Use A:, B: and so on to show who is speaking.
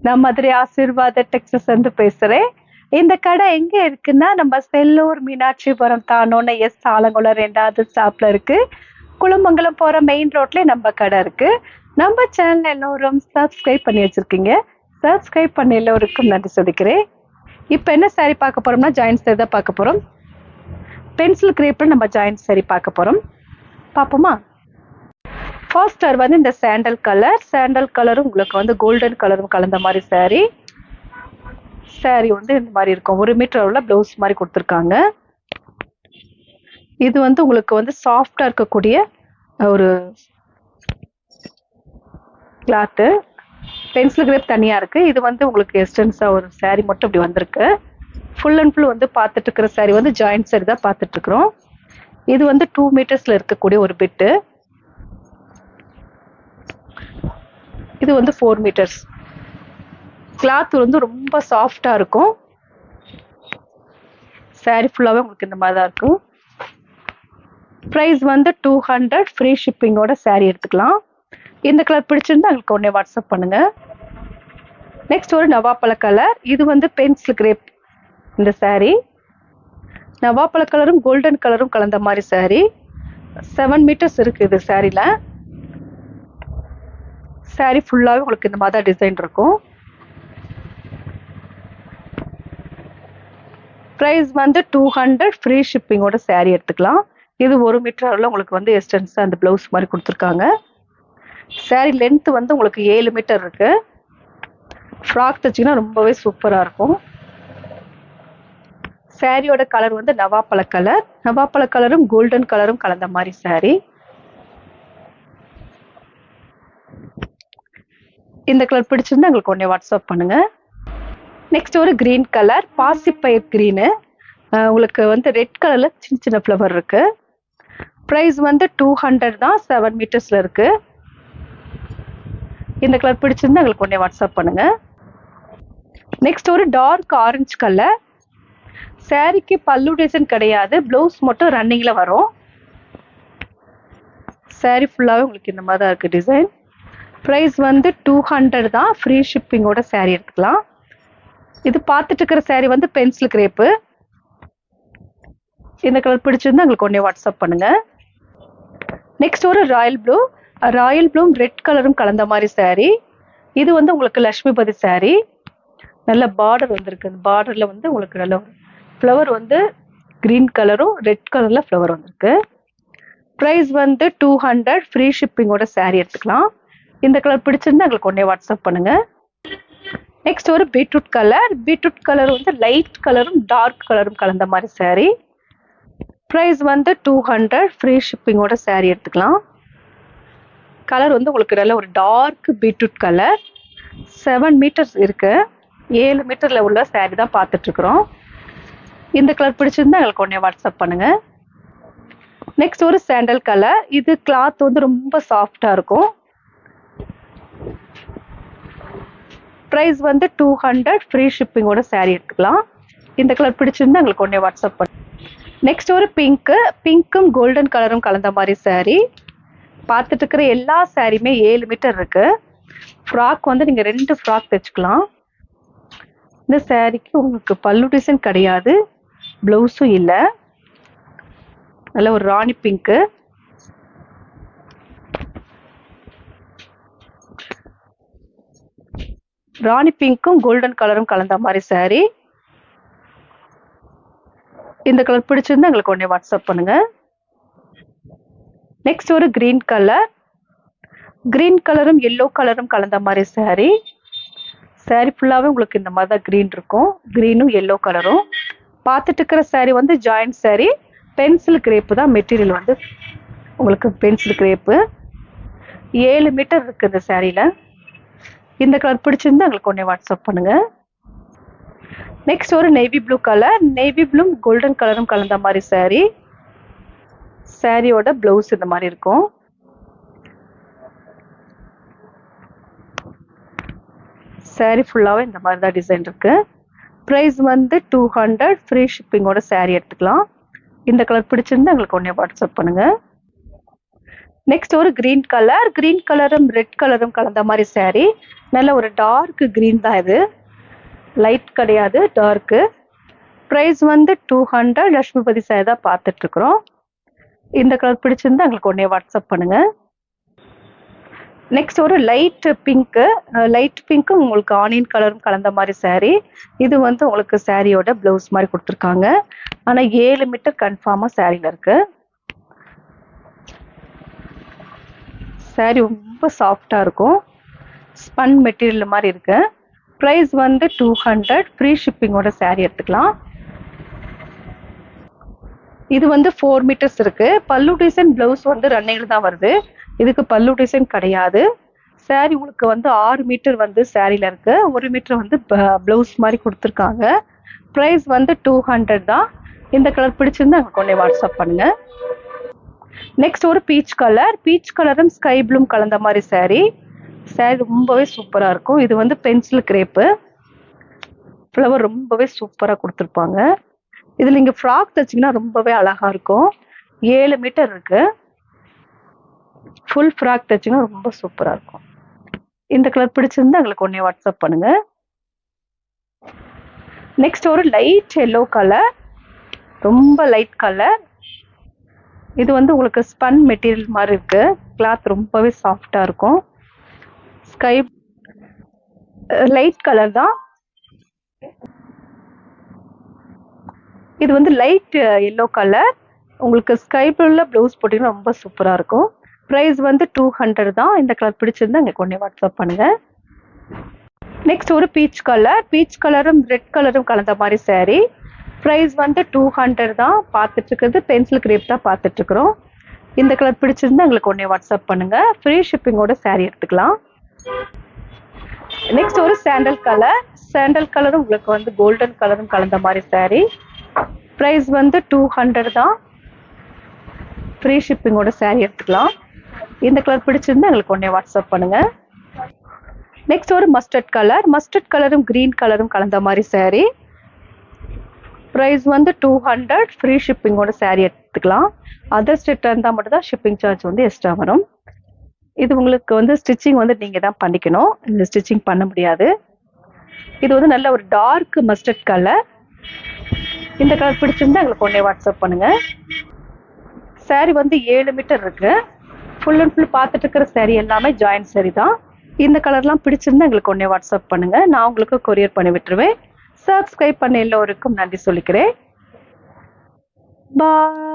A: நான் மதுரை ஆசீர்வாத டெக்ஸஸ் வந்து பேசுறேன். இந்த கடை எங்க இருக்குன்னா, நம்ம செல்லூர் மீனாட்சிபுரம் தாண்டோன ஆலங்குளம் 2வது ஸ்டாப்ல இருக்கு. குளமங்கலம் போற மெயின் ரோட்ல நம்ம கடை இருக்கு. நம்ம சேனல் எல்லோரும் சப்ஸ்கிரைப் பண்ணி வச்சிருக்கீங்க. சப்ஸ்கிரைப் பண்ண எல்லோருக்கும் நன்றி சொல்லிக்கிறேன். இப்போ என்ன சாரி பார்க்க போறோம்னா, ஜாயின்ட் சாரி தான் பார்க்க போறோம். பென்சில் கிரேப்ல நம்ம ஜாயின்ட் சாரி பார்க்க போறோம். பார்ப்போமா? ஃபர்ஸ்ட் வந்து இந்த சாண்டல் கலரும் உங்களுக்கு வந்து கோல்டன் கலரும் கலந்த மாதிரி சாரி வந்து இந்த மாதிரி இருக்கும். 1 மீட்டர் உள்ள பிளவுஸ் மாதிரி கொடுத்துருக்காங்க. இது வந்து உங்களுக்கு வந்து சாஃப்டா இருக்கக்கூடிய ஒரு கிளாத்து. பென்சில் கிரேப் தனியா இருக்கு. இது வந்து உங்களுக்கு எக்ஸ்டென்ஸா ஒரு சாரி மட்டும் இப்படி வந்திருக்கு. ஃபுல் அண்ட் ஃபுல் வந்து பார்த்துட்டு இருக்கிற சாரி வந்து ஜாயிண்ட் சாரி தான் பார்த்துட்டு இருக்கிறோம். இது வந்து 2 மீட்டர்ஸ்ல இருக்கக்கூடிய ஒரு பிட்டு. இது வந்து 4 மீட்டர்ஸ். கிளாத் வந்து ரொம்ப சாஃப்டா இருக்கும். சாரி ஃபுல்லாவே உங்களுக்கு இந்த மாதிரி தான் இருக்கும். பிரைஸ் வந்து 200, ஃப்ரீ ஷிப்பிங்கோட சாரி எடுத்துக்கலாம். இந்த கலர் பிடிச்சிருந்தா உங்களுக்கு உடனே வாட்ஸ்அப் பண்ணுங்க. நெக்ஸ்ட் ஒரு நவாப்பழ கலர். இது வந்து பென்சில் கிரேப். இந்த சாரி நவாப்பழ கலரும் கோல்டன் கலரும் கலந்த மாதிரி சாரி. 7 மீட்டர்ஸ் இருக்கு இது சாரில. சாரி ஃபுல்லாவே உங்களுக்கு இந்த மாதிரி டிசைன் இருக்கும். பிரைஸ் வந்து 200, ஃப்ரீ ஷிப்பிங்கோட சாரி எடுத்துக்கலாம். இது 1 மீட்டர் அளவுல உங்களுக்கு வந்து எக்ஸ்டென்ஸா அந்த பிளவுஸ் மாதிரி கொடுத்துருக்காங்க. சாரி லென்த் வந்து உங்களுக்கு 7 மீட்டர் இருக்கு. ஃப்ராக் தைச்சிங்கன்னா ரொம்பவே சூப்பரா இருக்கும். சாரியோட கலர் வந்து நவாப்பழ கலர். நவாப்பழ கலரும் கோல்டன் கலரும் கலந்த மாதிரி சாரி. இந்த கலர் பிடிச்சிருந்தா உங்களுக்கு உடனே வாட்ஸ்அப் பண்ணுங்க. நெக்ஸ்ட் ஒரு கிரீன் கலர், பாசிப்பயிர் கிரீனு. உங்களுக்கு வந்து ரெட் கலர்ல சின்ன சின்ன ஃப்ளவர் இருக்கு. பிரைஸ் வந்து 200 தான். 7 மீட்டர்ஸ்ல இருக்கு. இந்த கலர் பிடிச்சிருந்தா உங்களுக்கு உடனே வாட்ஸ்அப் பண்ணுங்க. நெக்ஸ்ட் ஒரு டார்க் ஆரஞ்சு கலர். சாரிக்கு பல்லு டிசைன் கிடையாது, பிளவுஸ் மட்டும் ரன்னிங்ல வரும். சாரி ஃபுல்லாவே உங்களுக்கு இந்த மாதிரி தான் இருக்கு டிசைன். பிரைஸ் வந்து 200 தான். ஃப்ரீ ஷிப்பிங்கோட சாரி எடுத்துக்கலாம். இது பார்த்துட்டு இருக்கிற சாரி வந்து பென்சில் கிரேப்பு. இந்த கலர் பிடிச்சிருந்தா உங்களுக்கு உடனே வாட்ஸ்அப் பண்ணுங்க. நெக்ஸ்ட் ஒரு Royal blue. Royal blue red கலரும் கலந்த மாதிரி சாரி. இது வந்து உங்களுக்கு லட்சுமிபதி சாரி. நல்ல பார்டர் வந்திருக்கு. அந்த பார்டர்ல வந்து உங்களுக்கு நல்ல ஃப்ளவர் வந்து கிரீன் கலரும் ரெட் கலர்ல ஃப்ளவர் வந்திருக்கு. பிரைஸ் வந்து 200, ஃப்ரீ ஷிப்பிங்கோட சாரி எடுத்துக்கலாம். இந்த கலர் பிடிச்சிருந்தா உங்களுக்கு உடனே வாட்ஸ்அப் பண்ணுங்க. நெக்ஸ்ட் ஒரு பீட்ரூட் கலர். பீட்ரூட் கலர் வந்து லைட் கலரும் டார்க் கலரும் கலந்த மாதிரி சாரி. பிரைஸ் வந்து 200, ஃப்ரீ ஷிப்பிங்கோட சாரி எடுத்துக்கலாம். கலர் வந்து உங்களுக்கு நல்ல ஒரு டார்க் பீட்ரூட் கலர். 7 மீட்டர்ஸ் இருக்கு. 7 மீட்டர்ல உள்ள சாரி தான் பார்த்துட்டு இருக்கிறோம். இந்த கலர் பிடிச்சிருந்தா உங்களுக்கு உடனே வாட்ஸ்அப் பண்ணுங்க. நெக்ஸ்ட் ஒரு சாண்டல் கலர். இது கிளாத் வந்து ரொம்ப சாஃப்டா இருக்கும். பிரைஸ் வந்து 200, ஃப்ரீ ஷிப்பிங்கோட சாரி எடுத்துக்கலாம். இந்த கலர் பிடிச்சிருந்தா உங்களுக்கு உடனே வாட்ஸ்அப் பண்ணுங்க. நெக்ஸ்ட் ஒரு பிங்க்கும் கோல்டன் கலரும் கலந்த மாதிரி சாரி. பார்த்துட்டு இருக்கிற எல்லா சாரியுமே 7 மீட்டர் இருக்கு. ஃப்ராக் வந்து நீங்க 2 ஃப்ராக் தைச்சுக்கலாம். இந்த சாரிக்கு உங்களுக்கு பல்லு டிசைன் கிடையாது, பிளவுஸும் இல்லை. நல்ல ஒரு ராணி பிங்க்கு. ராணி பிங்க்கும் கோல்டன் கலரும் கலந்த மாதிரி சாரி. இந்த கலர் பிடிச்சிருந்தா எங்களுக்கு உடனே வாட்ஸ்அப் பண்ணுங்க. நெக்ஸ்ட் ஒரு கிரீன் கலர். கிரீன் கலரும் எல்லோ கலரும் கலந்த மாதிரி சாரி. சாரி ஃபுல்லாவே உங்களுக்கு இந்த மாதிரி தான் கிரீன் இருக்கும். கிரீனும் எல்லோ கலரும். பார்த்துட்டு இருக்கிற சாரி வந்து ஜாயிண்ட் சாரி. பென்சில் கிரேப்பு தான் மெட்டீரியல் வந்து உங்களுக்கு பென்சில் கிரேப்பு. 7 மீட்டர் இருக்கு இந்த சாரியில. இந்த கலர் பிடிச்சிருந்தா எங்களுக்கு உடனே வாட்ஸ்அப் பண்ணுங்க. நெக்ஸ்ட் ஒரு navy blue colour. Navy blue golden கலரும் கலந்த மாதிரி சாரி. சாரியோட பிளவுஸ் இந்த மாதிரி இருக்கும். சாரி ஃபுல்லாவே இந்த மாதிரி தான் டிசைன் இருக்கு. பிரைஸ் வந்து 200, ஃப்ரீ ஷிப்பிங்கோட சாரி எடுத்துக்கலாம். இந்த கலர் பிடிச்சிருந்தா எங்களுக்கு உடனே வாட்ஸ்அப் பண்ணுங்க. நெக்ஸ்ட் ஒரு கிரீன் கலரும் ரெட் கலரும் கலந்த மாதிரி saree. நல்ல ஒரு டார்க் கிரீன் தான் இது, லைட் கிடையாது, டார்க்கு. ப்ரைஸ் வந்து 200. லட்சுமிபதி saree தான் பார்த்துட்டு இருக்கிறோம். இந்த கலர் பிடிச்சிருந்தா எங்களுக்கு உடனே வாட்ஸ்அப் பண்ணுங்க. நெக்ஸ்ட் ஒரு லைட் பிங்க்கும் உங்களுக்கு ஆனியன் கலரும் கலந்த மாதிரி saree. இது வந்து உங்களுக்கு சாரியோட பிளவுஸ் மாதிரி கொடுத்துருக்காங்க. ஆனால் 7 மீட்டர் கன்ஃபார்மாக சாரியில் இருக்கு. சாரி ரொம்ப சாஃப்டாக இருக்கும், ஸ்பன் மெட்டீரியல் மாதிரி இருக்கு. ப்ரைஸ் வந்து 200. ஃப்ரீ ஷிப்பிங்கோட சாரி எடுத்துக்கலாம். இது வந்து 4 மீட்டர்ஸ் இருக்கு. பல்லு டிசைன் பிளவுஸ் வந்து ரன்னிங்ல தான் வருது, இதுக்கு பல்லு டிசைன் கிடையாது. சாரி உங்களுக்கு வந்து 6 மீட்டர் வந்து சாரியில இருக்கு, 1 மீட்டர் வந்து பிளவுஸ் மாதிரி கொடுத்துருக்காங்க. ப்ரைஸ் வந்து 200 தான். இந்த கலர் பிடிச்சிருந்தா எனக்கு உடனே வாட்ஸ்அப் பண்ணுங்க. நெக்ஸ்ட் ஒரு பீச் கலரும் ஸ்கை ப்ளூம் கலந்த மாதிரி saree ரொம்பவே சூப்பரா இருக்கும். இது வந்து பென்சில் கிரேப்பு ஃப்ளவர் ரொம்பவே சூப்பரா கொடுத்துருப்பாங்க. இதுல நீங்க ஃப்ராக் தைச்சிங்கன்னா ரொம்பவே அழகா இருக்கும். 7 மீட்டர் இருக்கு, ஃபுல் ஃப்ராக் தைச்சிங்கன்னா ரொம்ப சூப்பரா இருக்கும். இந்த கலர் பிடிச்சிருந்தா எங்களுக்கு உடனே வாட்ஸ்அப் பண்ணுங்க. நெக்ஸ்ட் ஒரு லைட் எல்லோ கலர், ரொம்ப லைட் கலர். இது வந்து உங்களுக்கு ஸ்பன் மெட்டீரியல் மாதிரி இருக்கு, கிளாத் ரொம்பவே சாஃப்டா இருக்கும். ஸ்கை லைட் கலர் தான். இது வந்து லைட் எல்லோ கலர், உங்களுக்கு ஸ்கை ப்ளூல பிளவுஸ் போட்டீங்கன்னா ரொம்ப சூப்பரா இருக்கும். ப்ரைஸ் வந்து 200 தான். இந்த கலர் பிடிச்சிருந்தா எங்களுக்கு உடனே வாட்ஸ்அப் பண்ணுங்க. நெக்ஸ்ட் ஒரு பீச் கலரும் ரெட் கலரும் கலந்த மாதிரி saree. ப்ரைஸ் வந்து 200 தான். பார்த்துட்டு இருக்கிறது பென்சில் கிரேப் தான் பார்த்துட்டு இருக்கிறோம். இந்த கலர் பிடிச்சிருந்தா எங்களுக்கு உடனே வாட்ஸ்அப் பண்ணுங்க. ஃப்ரீ ஷிப்பிங்கோட saree எடுத்துக்கலாம். நெக்ஸ்ட் ஒரு சாண்டல் கலரும் உங்களுக்கு வந்து கோல்டன் கலரும் கலந்த மாதிரி saree. ப்ரைஸ் வந்து 200 தான். ஃப்ரீ ஷிப்பிங்கோட saree எடுத்துக்கலாம். இந்த கலர் பிடிச்சிருந்தா எங்களுக்கு உடனே வாட்ஸ்அப் பண்ணுங்க. நெக்ஸ்ட் ஒரு மஸ்டர்ட் கலரும் கிரீன் கலரும் கலந்த மாதிரி saree. ப்ரைஸ் வந்து 200. ஃப்ரீ ஷிப்பிங்கோட saree எடுத்துக்கலாம். அதர் ஸ்டேட்டாக இருந்தால் மட்டும் தான் ஷிப்பிங் சார்ஜ் வந்து எக்ஸ்ட்ரா வரும். இது உங்களுக்கு வந்து ஸ்டிச்சிங் வந்து நீங்கள் தான் பண்ணிக்கணும், இந்த ஸ்டிச்சிங் பண்ண முடியாது. இது வந்து நல்ல ஒரு டார்க் மஸ்டர்ட் கலர். இந்த கலர் பிடிச்சிருந்தா எங்களுக்கு உடனே வாட்ஸ்அப் பண்ணுங்க. saree வந்து 7 மீட்டர் இருக்கு. ஃபுல் அண்ட் ஃபுல் பார்த்துட்டு இருக்கிற saree எல்லாமே ஜாயின்ட் saree தான். இந்த கலர்லாம் பிடிச்சிருந்தா எங்களுக்கு உடனே வாட்ஸ்அப் பண்ணுங்க, நான் உங்களுக்கு கொரியர் பண்ணி விட்டுருவேன். சப்ஸ்கிரைப் பண்ண எல்லோருக்கும் நன்றி சொல்லிக்கிறேன். பாய்.